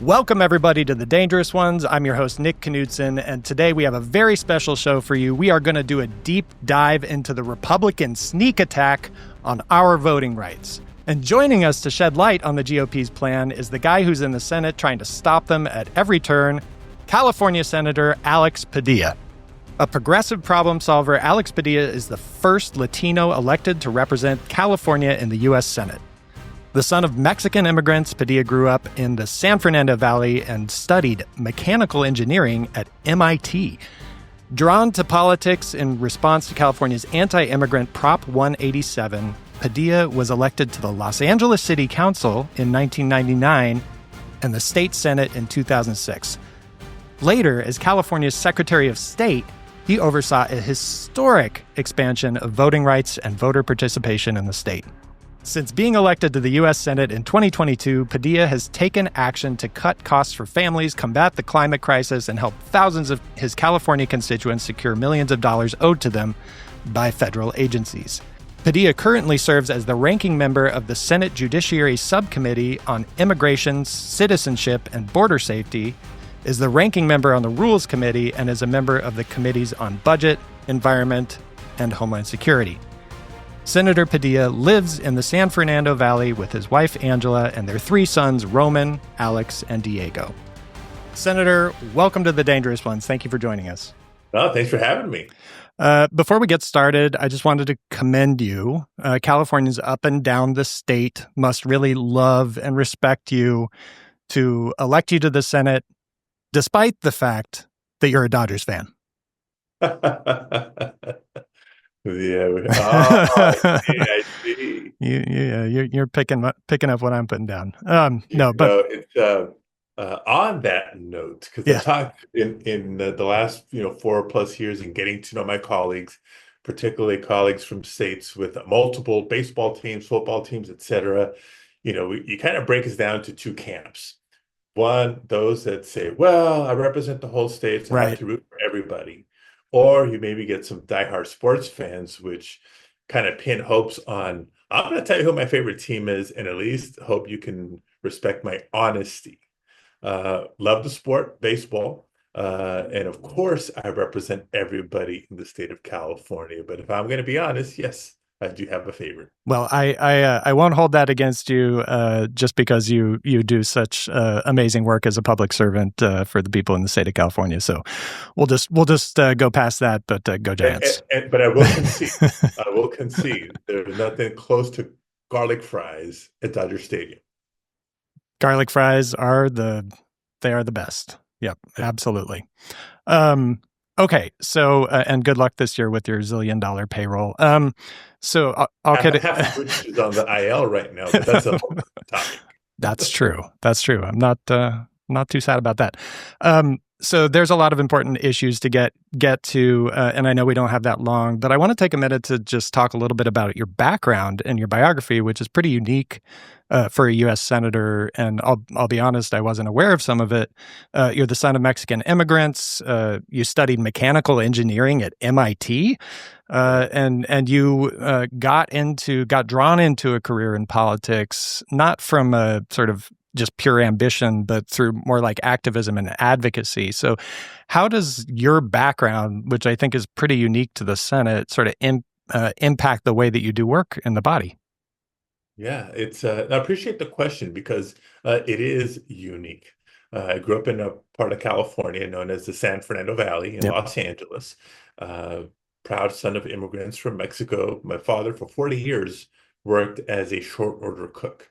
Welcome, everybody, to The Dangerous Ones. I'm your host, Nick Knudsen, and today we have a very special show for you. We are going to do a deep dive into the Republican sneak attack on our voting rights. And joining us to shed light on the GOP's plan is the guy who's in the Senate trying to stop them at every turn, California Senator Alex Padilla. A progressive problem solver, Alex Padilla is the first Latino elected to represent California in the U.S. Senate. The son of Mexican immigrants, Padilla grew up in the San Fernando Valley and studied mechanical engineering at MIT. Drawn to politics in response to California's anti-immigrant Prop 187, Padilla was elected to the Los Angeles City Council in 1999 and the state Senate in 2006. Later, as California's Secretary of State, he oversaw a historic expansion of voting rights and voter participation in the state. Since being elected to the U.S. Senate in 2022, Padilla has taken action to cut costs for families, combat the climate crisis, and help thousands of his California constituents secure millions of dollars owed to them by federal agencies. Padilla currently serves as the ranking member of the Senate Judiciary Subcommittee on Immigration, Citizenship, and Border Safety, is the ranking member on the Rules Committee, and is a member of the committees on Budget, Environment, and Homeland Security. Senator Padilla lives in the San Fernando Valley with his wife, Angela, and their three sons, Roman, Alex, and Diego. Senator, welcome to The Dangerous Ones. Thank you for joining us. Oh, thanks for having me. Before we get started, I just wanted to commend you. Californians up and down the state must really love and respect you to elect you to the Senate, despite the fact that you're a Dodgers fan. Yeah. I see. You're picking up what I'm putting down. On that note, because I talked in the last 4+ years in getting to know my colleagues, particularly colleagues from states with multiple baseball teams, football teams, etc. You kind of break us down to two camps. One, those that say, "Well, I represent the whole state, so I have to root for everybody." Or you maybe get some diehard sports fans, which kind of pin hopes on, "I'm going to tell you who my favorite team is, and at least hope you can respect my honesty." Love the sport, baseball. And of course, I represent everybody in the state of California. But if I'm going to be honest, yes, I do have a favorite. Well, I won't hold that against you just because you do such amazing work as a public servant for the people in the state of California. So we'll just go past that, but go Giants. But I will concede. I will concede. There's nothing close to garlic fries at Dodger Stadium. Garlic fries are the best. Yep, absolutely. Okay, so and good luck this year with your $1 zillion payroll. So I'll get it. Which is on the IL right now, but that's a whole topic. That's true. I'm not too sad about that. So there's a lot of important issues to get to, and I know we don't have that long, but I want to take a minute to just talk a little bit about your background and your biography, which is pretty unique for a U.S. senator. And I'll be honest, I wasn't aware of some of it. You're the son of Mexican immigrants. You studied mechanical engineering at MIT, and you got drawn into a career in politics, not from a sort of just pure ambition, but through more like activism and advocacy. So how does your background, which I think is pretty unique to the Senate, sort of impact the way that you do work in the body? Yeah, I appreciate the question because it is unique. I grew up in a part of California known as the San Fernando Valley in Los Angeles. Proud son of immigrants from Mexico. My father, for 40 years, worked as a short order cook.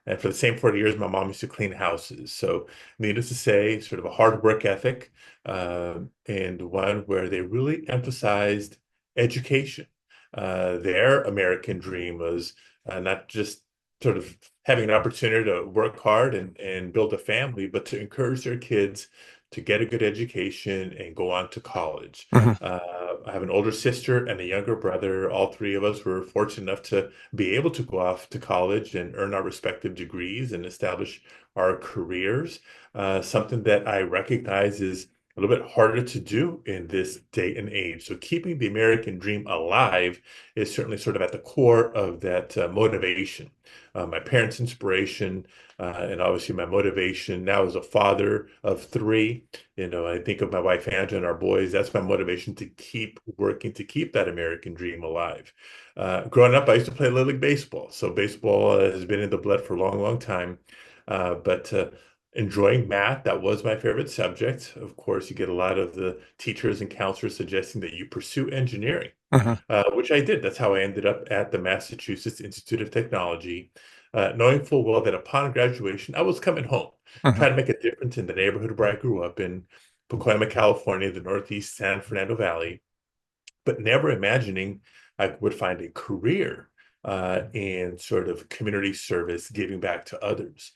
And for the same 40 years, my mom used to clean houses. So needless to say, sort of a hard work ethic, and one where they really emphasized education. Their American dream was not just sort of having an opportunity to work hard and build a family, but to encourage their kids to get a good education and go on to college. I have an older sister and a younger brother. All three of us were fortunate enough to be able to go off to college and earn our respective degrees and establish our careers. Something that I recognize is a little bit harder to do in this day and age. So keeping the American dream alive is certainly sort of at the core of that motivation. My parents' inspiration, and obviously my motivation now as a father of three. I think of my wife Angela and our boys. That's my motivation to keep working to keep that American dream alive. Growing up, I used to play Little League baseball. So baseball has been in the blood for a long, long time. But enjoying math, that was my favorite subject. Of course, you get a lot of the teachers and counselors suggesting that you pursue engineering, Hmm. which I did. That's how I ended up at the Massachusetts Institute of Technology, knowing full well that upon graduation, I was coming home, Hmm. trying to make a difference in the neighborhood where I grew up in Pacoima, California, the Northeast San Fernando Valley, but never imagining I would find a career in sort of community service, giving back to others.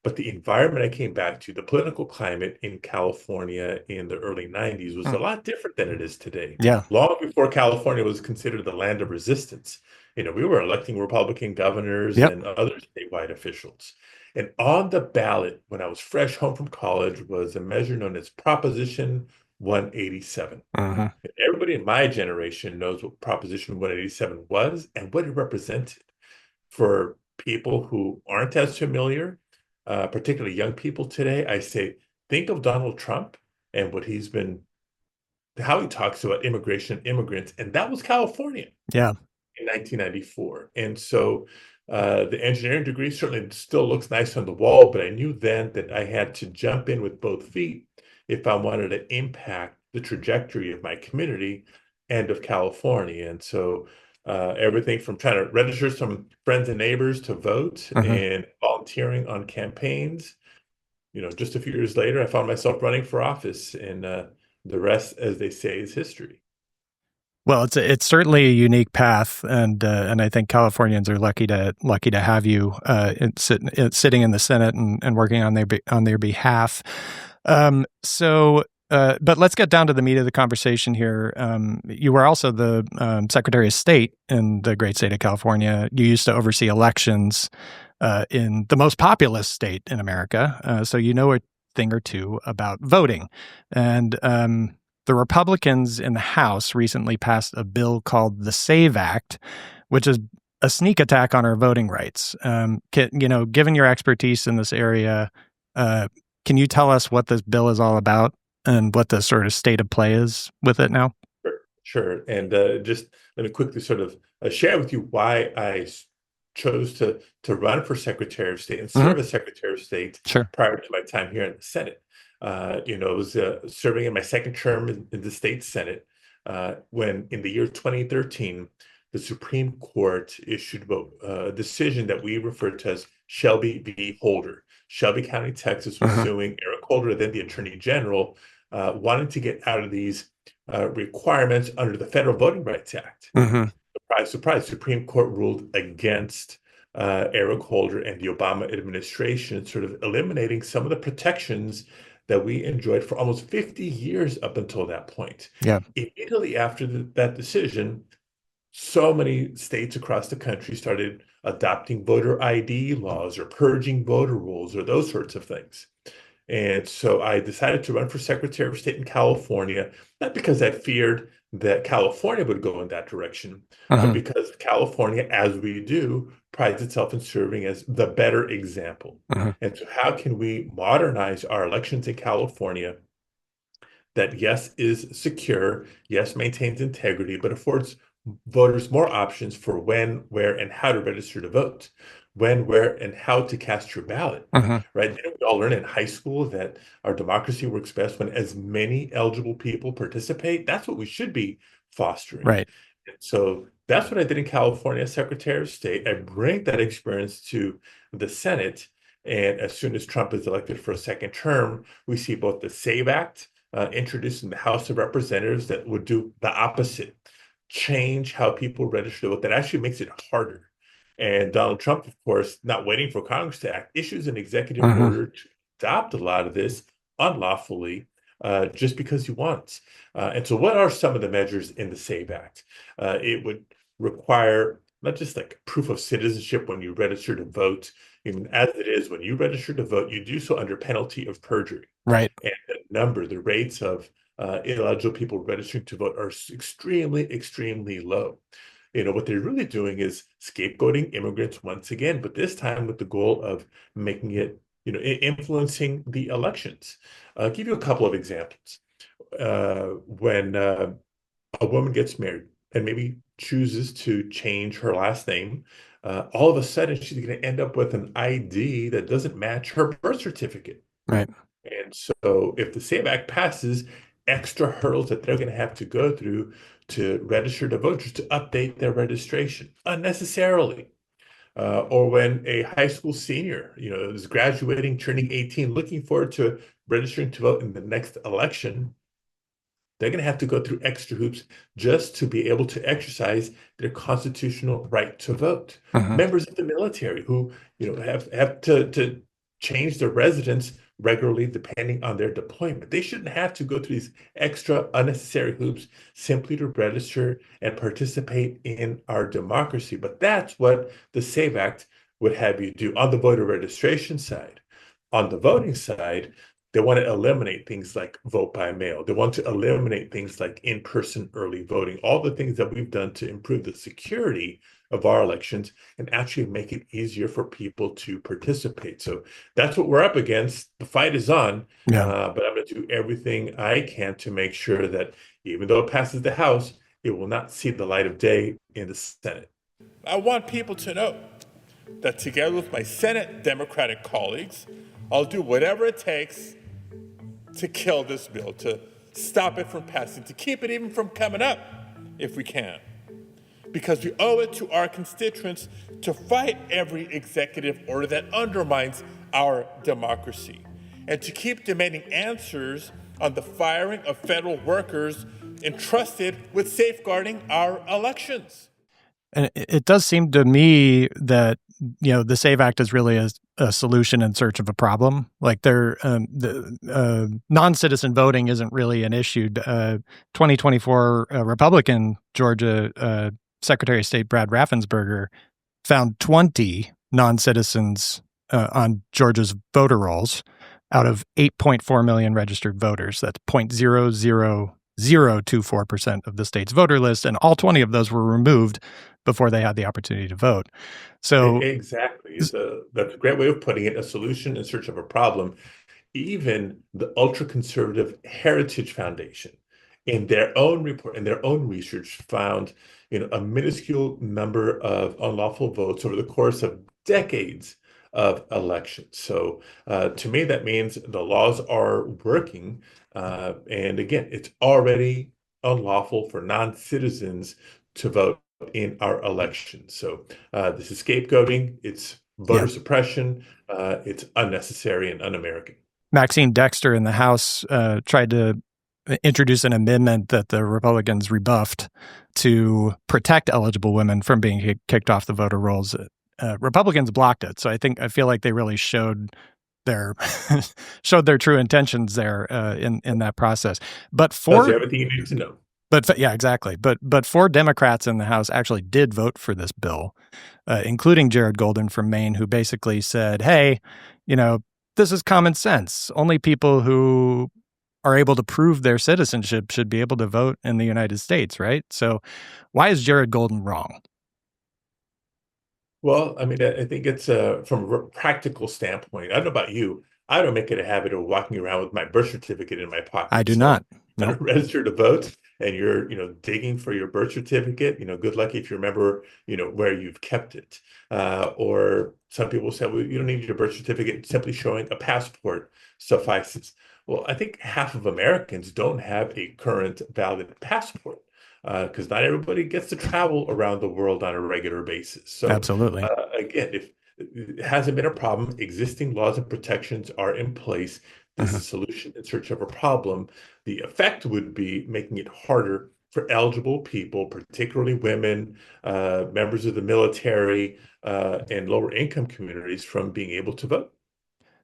But the environment I came back to, the political climate in California in the early 90s was a lot different than it is today. Yeah. Long before California was considered the land of resistance, we were electing Republican governors Yep. and other statewide officials. And on the ballot, when I was fresh home from college, was a measure known as Proposition 187. Hmm. Everybody in my generation knows what Proposition 187 was and what it represented. For people who aren't as familiar, particularly young people today, I say, think of Donald Trump and how he talks about immigration, immigrants, and that was California Yeah. in 1994. And so the engineering degree certainly still looks nice on the wall, but I knew then that I had to jump in with both feet if I wanted to impact the trajectory of my community and of California. And so everything from trying to register some friends and neighbors to vote Hmm. and volunteering on campaigns. Just a few years later, I found myself running for office, and the rest, as they say, is history. Well, it's certainly a unique path, and I think Californians are lucky to have you sitting in the Senate and working on their behalf. But let's get down to the meat of the conversation here. You were also the Secretary of State in the great state of California. You used to oversee elections in the most populous state in America, so you know a thing or two about voting, and the Republicans in the House recently passed a bill called the SAVE Act, which is a sneak attack on our voting rights. Given your expertise in this area, can you tell us what this bill is all about and what the sort of state of play is with it now? Sure, sure. And just let me quickly sort of share with you why chose to run for Secretary of State and Hmm. serve as Secretary of State Sure. prior to my time here in the Senate. I was serving in my second term in the state Senate when, in the year 2013, the Supreme Court issued a decision that we refer to as Shelby v. Holder. Shelby County, Texas, was Hmm. suing Eric Holder, then the Attorney General, wanting to get out of these requirements under the Federal Voting Rights Act. Hmm. Surprise, surprise, Supreme Court ruled against Eric Holder and the Obama administration, sort of eliminating some of the protections that we enjoyed for almost 50 years up until that point. Yeah. Immediately after that decision, so many states across the country started adopting voter ID laws or purging voter rolls or those sorts of things. And so I decided to run for Secretary of State in California, not because I feared that California would go in that direction, but Hmm. because California, as we do, prides itself in serving as the better example. Hmm. And so, how can we modernize our elections in California that, yes, is secure, yes, maintains integrity, but affords voters more options for when, where, and how to register to vote, when, where, and how to cast your ballot, Hmm. right? Didn't we all learn in high school that our democracy works best when as many eligible people participate? That's what we should be fostering. Right. And so that's what I did in California as Secretary of State. I bring that experience to the Senate. And as soon as Trump is elected for a second term, we see both the SAVE Act introduced in the House of Representatives that would do the opposite, change how people register to vote. That actually makes it harder. And Donald Trump, of course, not waiting for Congress to act, issues an executive Hmm. order to adopt a lot of this unlawfully just because he wants. And so, what are some of the measures in the SAVE Act? It would require not just like proof of citizenship when you register to vote, even as it is, when you register to vote, you do so under penalty of perjury. Right. And the rates of ineligible people registering to vote are extremely, extremely low. What they're really doing is scapegoating immigrants once again, but this time with the goal of making it, influencing the elections. I'll give you a couple of examples. When a woman gets married and maybe chooses to change her last name, all of a sudden she's going to end up with an ID that doesn't match her birth certificate. Right. And so if the SAVE Act passes, extra hurdles that they're going to have to go through to register to vote, just to update their registration unnecessarily. Or when a high school senior, is graduating, turning 18, looking forward to registering to vote in the next election, they're going to have to go through extra hoops just to be able to exercise their constitutional right to vote. Members of the military who, have to change their residence regularly depending on their deployment. They shouldn't have to go through these extra unnecessary hoops simply to register and participate in our democracy. But that's what the SAVE Act would have you do on the voter registration side. On the voting side, they want to eliminate things like vote by mail. They want to eliminate things like in-person early voting, all the things that we've done to improve the security of our elections and actually make it easier for people to participate. So that's what we're up against. The fight is on, but I'm going to do everything I can to make sure that even though it passes the House, it will not see the light of day in the Senate. I want people to know that together with my Senate Democratic colleagues, I'll do whatever it takes to kill this bill, to stop it from passing, to keep it even from coming up if we can. Because we owe it to our constituents to fight every executive order that undermines our democracy, and to keep demanding answers on the firing of federal workers entrusted with safeguarding our elections. And it does seem to me that, the SAVE Act is really a solution in search of a problem. Like the non-citizen voting isn't really an issue. 2024 Republican Georgia Secretary of State Brad Raffensperger found 20 non-citizens on Georgia's voter rolls out of 8.4 million registered voters. That's 0.00024% of the state's voter list, and all 20 of those were removed before they had the opportunity to vote. So exactly, that's a great way of putting it. A solution in search of a problem. Even the ultra-conservative Heritage Foundation, in their own report, in their own research, found a minuscule number of unlawful votes over the course of decades of elections. So to me, that means the laws are working. And again, it's already unlawful for non-citizens to vote in our elections. So this is scapegoating, it's voter suppression, it's unnecessary and un-American. Maxine Dexter in the House tried to introduce an amendment that the Republicans rebuffed to protect eligible women from being kicked off the voter rolls. Republicans blocked it, so I feel like they really showed their true intentions there in that process. But That's everything you need to know. But yeah, exactly. But 4 Democrats in the House actually did vote for this bill, including Jared Golden from Maine, who basically said, "Hey, this is common sense. Only people who are able to prove their citizenship should be able to vote in the United States, right?" So why is Jared Golden wrong? Well, I mean, I think it's from a practical standpoint. I don't know about you. I don't make it a habit of walking around with my birth certificate in my pocket. I do not. No. Register to vote, and you're, digging for your birth certificate. Good luck if you remember, where you've kept it. Or some people say, well, you don't need your birth certificate. Simply showing a passport suffices. Well, I think half of Americans don't have a current valid passport. Because not everybody gets to travel around the world on a regular basis. So, absolutely. Again, if it hasn't been a problem, existing laws and protections are in place. This is a solution in search of a problem. The effect would be making it harder for eligible people, particularly women, members of the military, and lower income communities from being able to vote.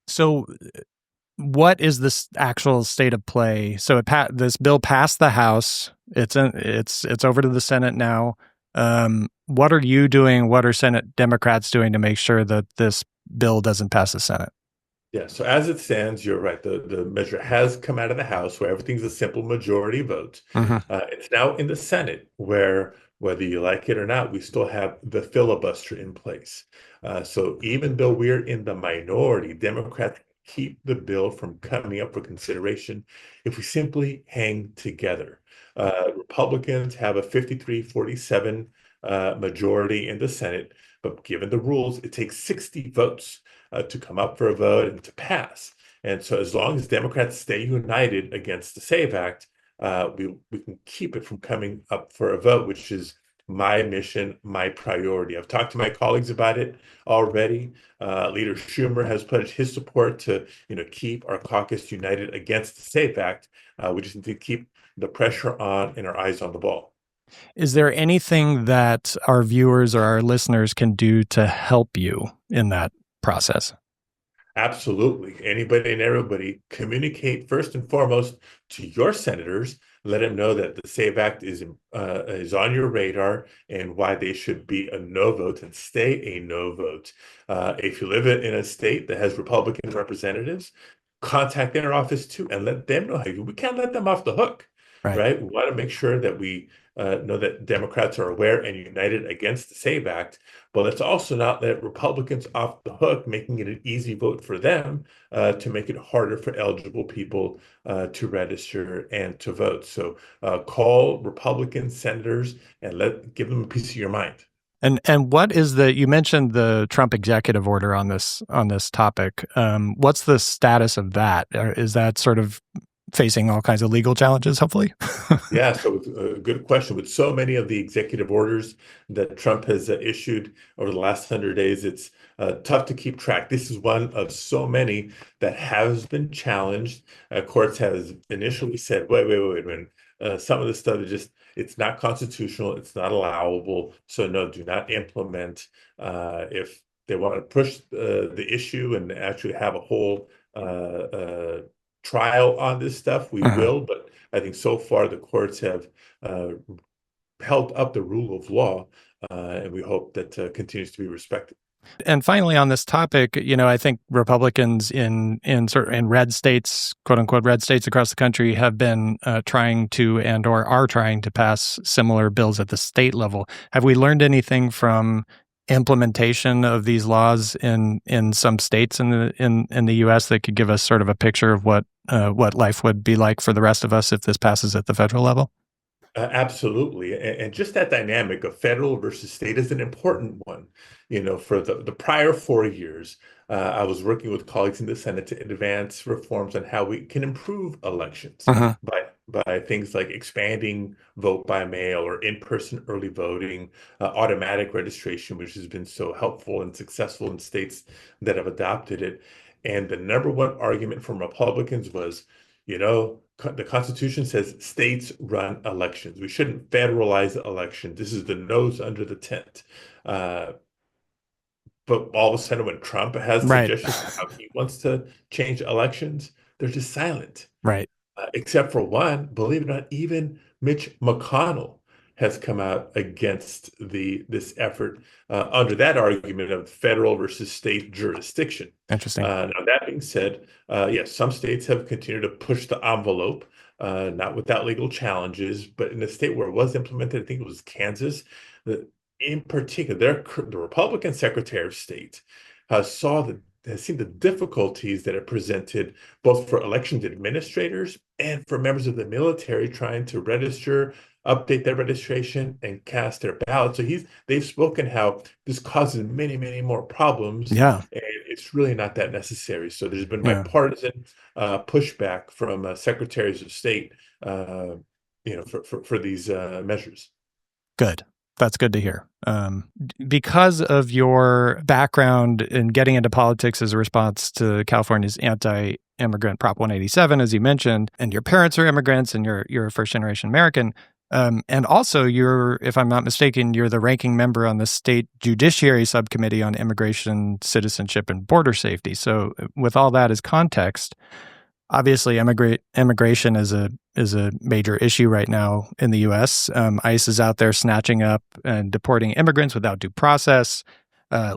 So what is this actual state of play? So this bill passed the House. It's over to the Senate now. What are you doing? What are Senate Democrats doing to make sure that this bill doesn't pass the Senate? Yeah, so as it stands, you're right. The measure has come out of the House where everything's a simple majority vote. Hmm. It's now in the Senate where, whether you like it or not, we still have the filibuster in place. So even though we're in the minority, Democrats keep the bill from coming up for consideration if we simply hang together. Republicans have a 53-47 majority in the Senate, but given the rules, it takes 60 votes to come up for a vote and to pass. And so, as long as Democrats stay united against the SAVE Act, we can keep it from coming up for a vote, which is my mission, my priority. I've talked to my colleagues about it already. Leader Schumer has pledged his support to, keep our caucus united against the SAVE Act. We just need to keep the pressure on and our eyes on the ball. Is there anything that our viewers or our listeners can do to help you in that process? Absolutely. Anybody and everybody communicate first and foremost to your senators. Let them know that the SAVE Act is on your radar and why they should be a no vote and stay a no vote. If you live in a state that has Republican representatives, contact their office too and let them know. Hey, we can't let them off the hook, Right. right? We want to make sure that we know that Democrats are aware and united against the SAVE Act. But let's also not let Republicans off the hook, making it an easy vote for them to make it harder for eligible people to register and to vote. So call Republican senators and give them a piece of your mind. And what is you mentioned the Trump executive order on this topic. What's the status of that? Is that sort of facing all kinds of legal challenges, hopefully? Yeah, so it's a good question. With so many of the executive orders that Trump has issued over the last 100 days, it's tough to keep track. This is one of so many that has been challenged. Courts has initially said, wait. Some of this stuff is it's not constitutional, it's not allowable. So no, do not implement. If they want to push the issue and actually have a whole trial on this stuff, we Uh-huh. will. But I think so far the courts have held up the rule of law, and we hope that continues to be respected. And finally, on this topic, I think Republicans in red states, quote unquote, red states across the country have been trying to or are trying to pass similar bills at the state level. Have we learned anything from implementation of these laws in some states in the U.S. that could give us sort of a picture of what life would be like for the rest of us if this passes at the federal level? Absolutely. And just that dynamic of federal versus state is an important one. For the prior 4 years, I was working with colleagues in the Senate to advance reforms on how we can improve elections Uh-huh. by things like expanding vote by mail or in-person early voting, automatic registration, which has been so helpful and successful in states that have adopted it. And the number one argument from Republicans was, the Constitution says states run elections. We shouldn't federalize the election. This is the nose under the tent. Uh, but all of a sudden, when Trump has Right. suggestions of how he wants to change elections, they're just silent. Right. Except for one, believe it or not, even Mitch McConnell has come out against this effort under that argument of federal versus state jurisdiction. Interesting. Now, that being said, yes, some states have continued to push the envelope, not without legal challenges, but in a state where it was implemented, I think it was Kansas, in particular, the Republican Secretary of State has seen the difficulties that are presented both for elections administrators and for members of the military trying to register, update their registration, and cast their ballot. So they've spoken how this causes many, many more problems, Yeah. and it's really not that necessary. So there's been Yeah. bipartisan pushback from secretaries of state, for these measures. Good. That's good to hear. Because of your background in getting into politics as a response to California's anti-immigrant Prop 187, as you mentioned, and your parents are immigrants and you're a first-generation American, and also if I'm not mistaken, you're the ranking member on the state judiciary subcommittee on immigration, citizenship, and border safety. So with all that as context, obviously, immigration is a major issue right now in the U.S. ICE is out there snatching up and deporting immigrants without due process.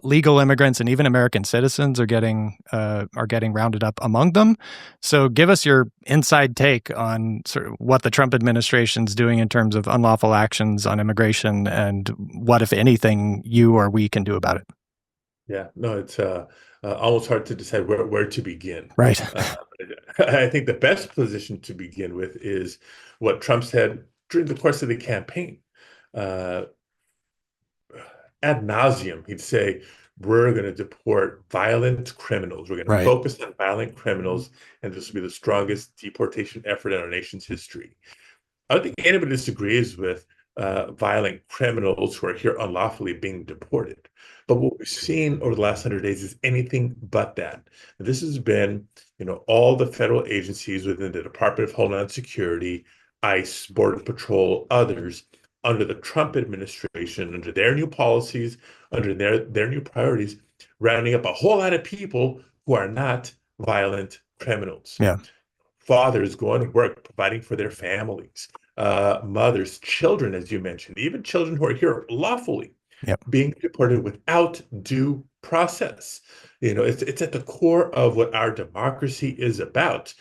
legal immigrants and even American citizens are getting rounded up among them. So, give us your inside take on sort of what the Trump administration's doing in terms of unlawful actions on immigration, and what, if anything, you or we can do about it. Yeah, no, it's almost hard to decide where to begin. Right. I think the best position to begin with is what Trump said during the course of the campaign. Uh, Ad nauseum, he'd say, we're going to deport violent criminals. We're going to Right. focus on violent criminals, and this will be the strongest deportation effort in our nation's history. I don't think anybody disagrees with violent criminals who are here unlawfully being deported. But what we've seen over the last 100 days is anything but that. This has been, all the federal agencies within the Department of Homeland Security, ICE, Border Patrol, others, under the Trump administration, under their new policies, under their new priorities, rounding up a whole lot of people who are not violent criminals. Yeah. Fathers going to work, providing for their families, mothers, children, as you mentioned, even children who are here lawfully, Yep. being deported without due process. It's at the core of what our democracy is about.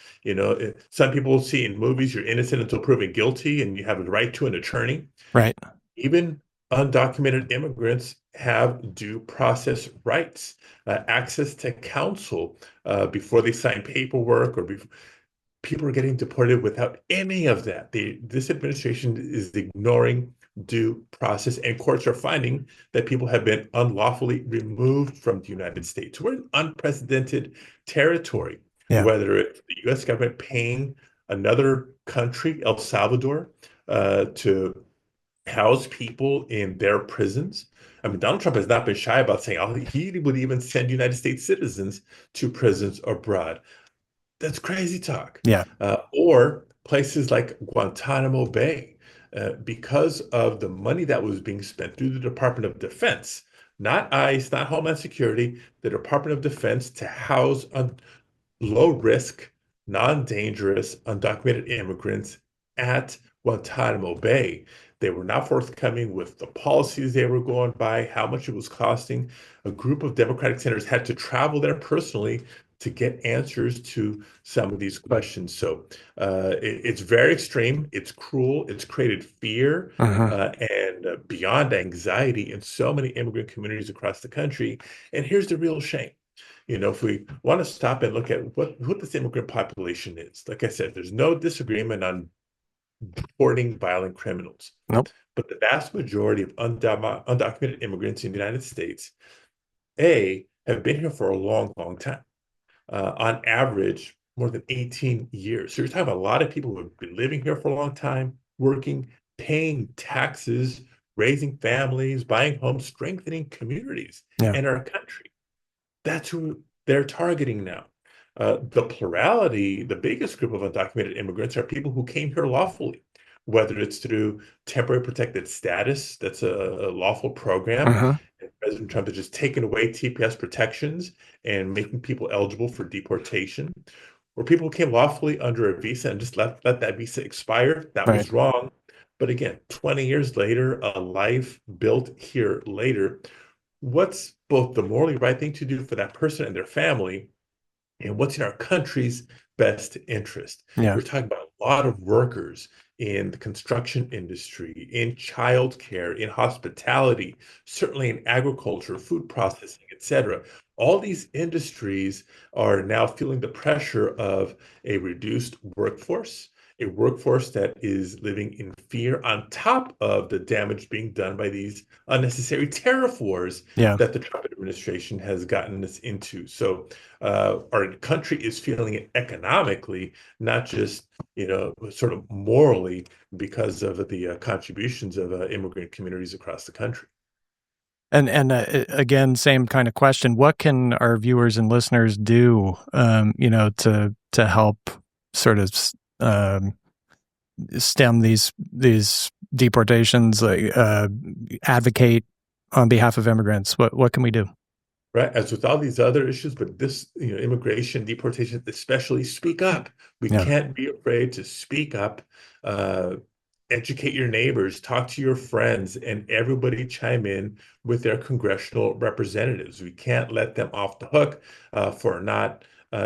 Some people see in movies you're innocent until proven guilty, and you have a right to an attorney. Right. Even undocumented immigrants have due process rights, access to counsel before they sign paperwork, or before people are getting deported without any of that. This administration is ignoring due process, and courts are finding that people have been unlawfully removed from the United States. We're in unprecedented territory, Yeah. whether it's the U.S. government paying another country, El Salvador, to house people in their prisons. I mean, Donald Trump has not been shy about saying he would even send United States citizens to prisons abroad. That's crazy talk. Yeah. Or places like Guantanamo Bay, because of the money that was being spent through the Department of Defense, not ICE, not Homeland Security, the Department of Defense, to house low risk, non-dangerous, undocumented immigrants at Guantanamo Bay. They were not forthcoming with the policies they were going by, how much it was costing. A group of Democratic senators had to travel there personally to get answers to some of these questions. So it's very extreme. It's cruel. It's created fear and beyond anxiety in so many immigrant communities across the country. And here's the real shame. If we want to stop and look at what this immigrant population is, like I said, there's no disagreement on deporting violent criminals. Nope. But the vast majority of undocumented immigrants in the United States, have been here for a long, long time. On average, more than 18 years. So you're talking about a lot of people who have been living here for a long time, working, paying taxes, raising families, buying homes, strengthening communities in our country. That's who they're targeting now. The plurality, the biggest group of undocumented immigrants are people who came here lawfully, whether it's through temporary protected status, that's a lawful program. And President Trump has just taken away TPS protections and making people eligible for deportation, or people who came lawfully under a visa and just let that visa expire. That was wrong. But again, 20 years later, a life built here later, what's both the morally right thing to do for that person and their family, and what's in our country's best interest? We're talking about a lot of workers in the construction industry, in childcare, in hospitality, certainly in agriculture, food processing, etc. All these industries are now feeling the pressure of a reduced workforce, a workforce that is living in fear on top of the damage being done by these unnecessary tariff wars that the Trump administration has gotten us into. So our country is feeling it economically, not just sort of morally, because of the contributions of immigrant communities across the country. And again, same kind of question. What can our viewers and listeners do, to help sort of stem these deportations, advocate on behalf of immigrants? What can we do? Right, as with all these other issues, but this, immigration, deportation, especially, speak up. We can't be afraid to speak up. educate your neighbors, talk to your friends, and everybody chime in with their congressional representatives. We can't let them off the hook for not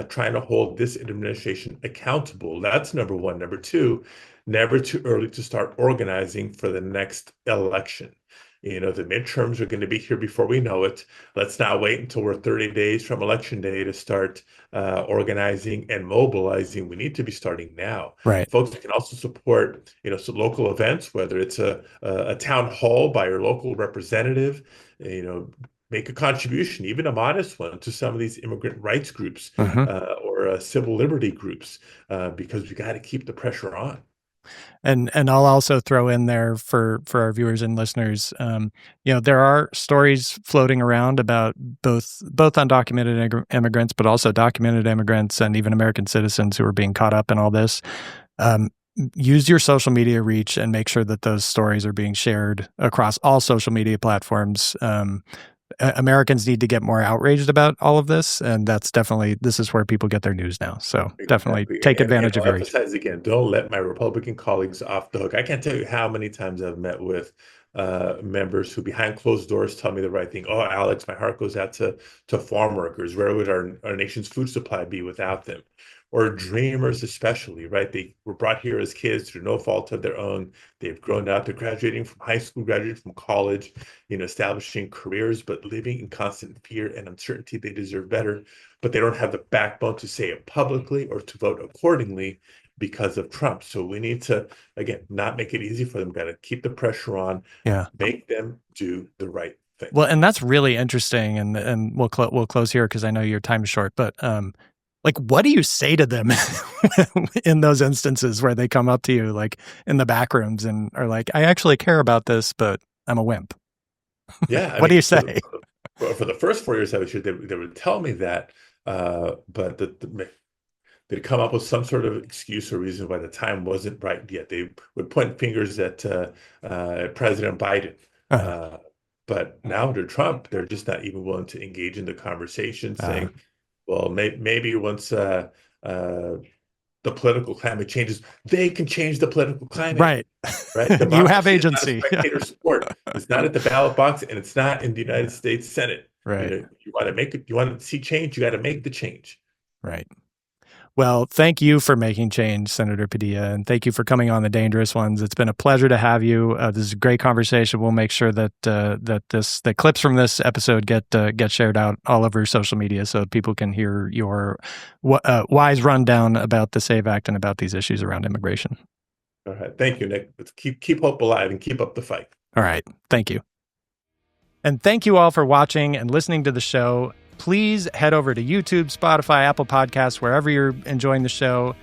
trying to hold this administration accountable. That's number one. Number two, never too early to start organizing for the next election. The midterms are going to be here before we know it. Let's not wait until we're 30 days from election day to start organizing and mobilizing. We need to be starting now. Right. Folks can also support, some local events, whether it's a town hall by your local representative, make a contribution, even a modest one, to some of these immigrant rights groups or civil liberty groups, because we got to keep the pressure on. And I'll also throw in there for our viewers and listeners, there are stories floating around about both undocumented immigrants, but also documented immigrants and even American citizens who are being caught up in all this. Use your social media reach and make sure that those stories are being shared across all social media platforms. Americans need to get more outraged about all of this, and this is where people get their news now. So definitely take advantage of your reach. Emphasize again, don't let my Republican colleagues off the hook. I can't tell you how many times I've met with members who behind closed doors tell me the right thing. Oh, Alex, my heart goes out to farm workers. Where would our nation's food supply be without them? Or dreamers especially, right? They were brought here as kids through no fault of their own. They've grown up, they're graduating from high school, graduating from college, establishing careers, but living in constant fear and uncertainty. They deserve better, but they don't have the backbone to say it publicly or to vote accordingly because of Trump. So we need to, again, not make it easy for them. Got to keep the pressure on, make them do the right thing. Well, and that's really interesting. And we'll close here because I know your time is short, but what do you say to them in those instances where they come up to you, like in the back rooms, and are like, I actually care about this, but I'm a wimp? Yeah. What do you say? For the first 4 years I was here, they would tell me that, but they'd come up with some sort of excuse or reason why the time wasn't right yet. They would point fingers at President Biden. But now under Trump, they're just not even willing to engage in the conversation, saying, well, maybe once the political climate changes, they can change the political climate. Right. You have agency. Spectator sport. It's not at the ballot box, and it's not in the United States Senate. Right. You want to make it. You want to see change. You got to make the change. Right. Well, thank you for making change, Senator Padilla, and thank you for coming on The Dangerous Ones. It's been a pleasure to have you. This is a great conversation. We'll make sure that the clips from this episode get shared out all over social media so people can hear your wise rundown about the SAVE Act and about these issues around immigration. All right. Thank you, Nick. Let's keep hope alive and keep up the fight. All right. Thank you. And thank you all for watching and listening to the show. Please head over to YouTube, Spotify, Apple Podcasts, wherever you're enjoying the show.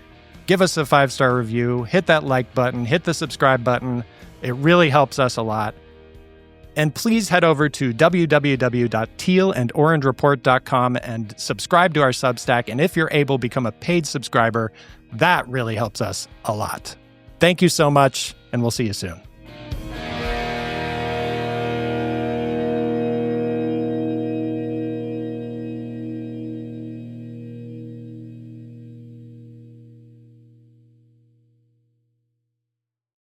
Give us a 5-star review. Hit that like button. Hit the subscribe button. It really helps us a lot. And please head over to www.tealandorangereport.com and subscribe to our Substack. And if you're able, become a paid subscriber. That really helps us a lot. Thank you so much, and we'll see you soon.